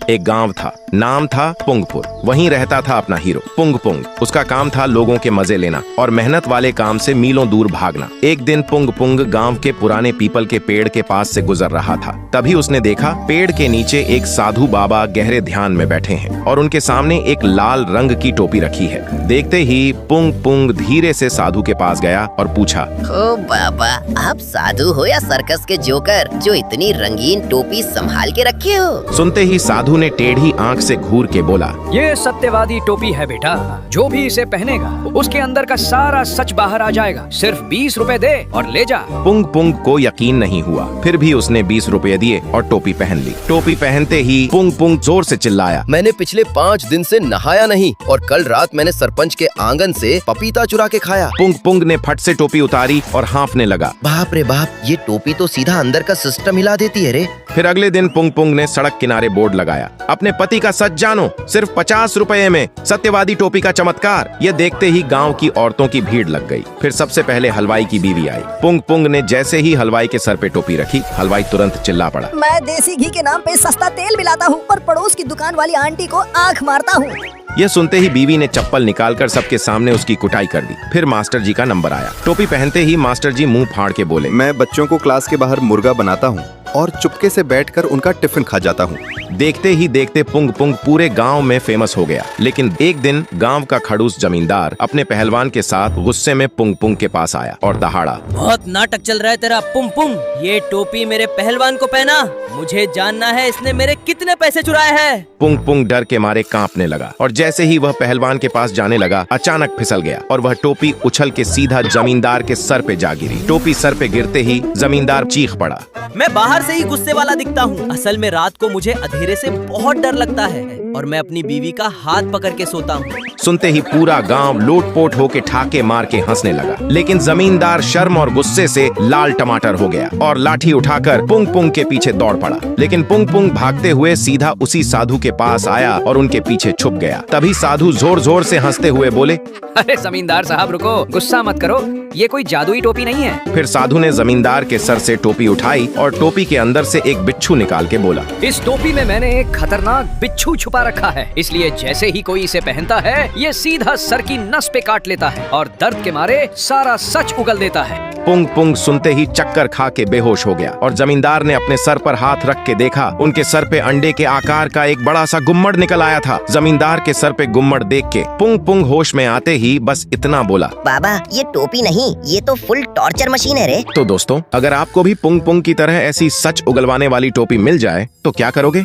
एक गांव था, नाम था पुंगपुर। वहीं रहता था अपना हीरो पुंग पुंग। उसका काम था लोगों के मजे लेना और मेहनत वाले काम से मीलों दूर भागना। एक दिन पुंग पुंग गांव के पुराने पीपल के पेड़ के पास से गुजर रहा था। तभी उसने देखा पेड़ के नीचे एक साधु बाबा गहरे ध्यान में बैठे हैं और उनके सामने एक लाल रंग की टोपी रखी है। देखते ही पुंग पुंग धीरे से साधु के पास गया और पूछा, ओ बाबा, आप साधु हो या सर्कस के जोकर जो इतनी रंगीन टोपी संभाल के रखे हो? सुनते ही साधु ने टेढ़ी आंख से घूर के बोला, ये सत्यवादी टोपी है बेटा, जो भी इसे पहनेगा उसके अंदर का सारा सच बाहर आ जाएगा। सिर्फ 20 रुपए दे और ले जा। पुंग पुंग को यकीन नहीं हुआ, फिर भी उसने 20 रुपए दिए और टोपी पहन ली। टोपी पहनते ही पुंग पुंग जोर से चिल्लाया, मैंने पिछले 5 दिन से नहाया नहीं और कल रात मैंने सरपंच के आंगन से पपीता चुरा के खाया। पुंग पुंग ने फट से टोपी उतारी और हाँफने लगा। बाप रे बाप, ये टोपी तो सीधा अंदर का सिस्टम हिला देती है रे। फिर अगले दिन पुंग पुंग ने सड़क किनारे बोर्ड लगाया, अपने पति का सच जानो, सिर्फ 50 रुपए में सत्यवादी टोपी का चमत्कार। ये देखते ही गांव की औरतों की भीड़ लग गई। फिर सबसे पहले हलवाई की बीवी आई। पुंग पुंग ने जैसे ही हलवाई के सर पे टोपी रखी, हलवाई तुरंत चिल्ला पड़ा, मैं देसी घी के नाम पे सस्ता तेल मिलाता हूँ और पड़ोस की दुकान वाली आंटी को आंख मारता हूँ। ये सुनते ही बीवी ने चप्पल निकालकर सबके सामने उसकी कुटाई कर दी। फिर मास्टर जी का नंबर आया। टोपी पहनते ही मास्टर जी मुंह फाड़ के बोले, मैं बच्चों को क्लास के बाहर मुर्गा बनाता हूँ और चुपके से बैठकर उनका टिफिन खा जाता हूँ। देखते ही देखते पुंग पुंग पूरे गांव में फेमस हो गया। लेकिन एक दिन गांव का खड़ूस जमींदार अपने पहलवान के साथ गुस्से में पुंग पुंग के पास आया और दहाड़ा, बहुत नाटक चल रहा है तेरा पुंग पुंग। ये टोपी मेरे पहलवान को पहना, मुझे जानना है इसने मेरे कितने पैसे चुराए हैं। पुंग पुंग डर के मारे कांपने लगा और जैसे ही वह पहलवान के पास जाने लगा, अचानक फिसल गया और वह टोपी उछल के सीधा जमींदार के सर पे जा गिरी। टोपी सर पे गिरते ही जमींदार चीख पड़ा, मैं बाहर से ही गुस्से वाला दिखता हूँ, असल में रात को मुझे अंधेरे से बहुत डर लगता है और मैं अपनी बीवी का हाथ पकड़ के सोता हूँ। सुनते ही पूरा गांव लोटपोट होके ठाके मार के हंसने लगा। लेकिन जमींदार शर्म और गुस्से से लाल टमाटर हो गया और लाठी उठाकर पुंग पुंग के पीछे दौड़ पड़ा। लेकिन पुंग पुंग भागते हुए सीधा उसी साधु के पास आया और उनके पीछे छुप गया। तभी साधु जोर जोर से हंसते हुए बोले, अरे जमींदार साहब रुको, गुस्सा मत करो, ये कोई जादुई टोपी नहीं है। फिर साधु ने जमींदार के सर से टोपी उठाई और टोपी के अंदर से एक बिच्छू निकाल के बोला, इस टोपी में मैंने एक खतरनाक बिच्छू छुपा रखा है, इसलिए जैसे ही कोई इसे पहनता है ये सीधा सर की नस पे काट लेता है और दर्द के मारे सारा सच उगल देता है। पुंग पुंग सुनते ही चक्कर खा के बेहोश हो गया और जमींदार ने अपने सर पर हाथ रख के देखा, उनके सर पे अंडे के आकार का एक बड़ा सा गुम्मड़ निकल आया था। जमींदार के सर पे गुम्मड़ देख के पुंग पुंग होश में आते ही बस इतना बोला, बाबा ये टोपी नहीं, ये तो फुल टॉर्चर मशीन है रे। तो दोस्तों, अगर आपको भी पुंग पुंग की तरह ऐसी सच उगलवाने वाली टोपी मिल जाए तो क्या करोगे?